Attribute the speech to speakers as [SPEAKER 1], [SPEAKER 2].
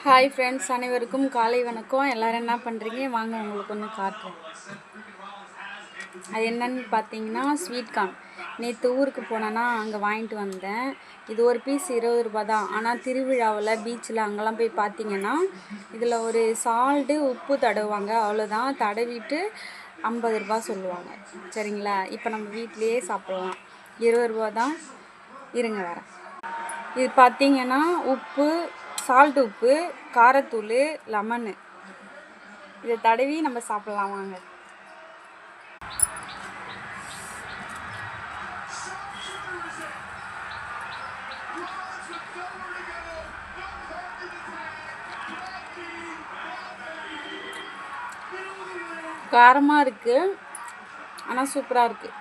[SPEAKER 1] Hi friends, அனைவருக்கும் காலை வணக்கம். எல்லோரும் என்ன பண்ணுறீங்க? வாங்க உங்களுக்கு ஒன்று காட்டுறேன். அது என்னன்னு பார்த்தீங்கன்னா ஸ்வீட் கார்ன். நேற்று ஊருக்கு போனேன்னா அங்கே வாங்கிட்டு வந்தேன். இது ஒரு பீஸ் 20 ரூபா தான். ஆனால் திருவிழாவில் பீச்சில் அங்கெல்லாம் போய் பார்த்தீங்கன்னா இதில் ஒரு சால்ட்டு உப்பு தடவுவாங்க, அவ்வளோதான். தடவிட்டு 50 ரூபா சொல்லுவாங்க. சரிங்களா? இப்போ நம்ம வீட்டிலையே சாப்பிட்லாம். 20 ரூபா தான். இருங்க வரேன். இது பார்த்தீங்கன்னா உப்பு, சால்ட் உப்பு, காரத்தூள், லெமனு, இதை தடவி நம்ம சாப்பிட்லாம். வாங்க. காரமாக இருக்குது, ஆனால் சூப்பராக இருக்குது.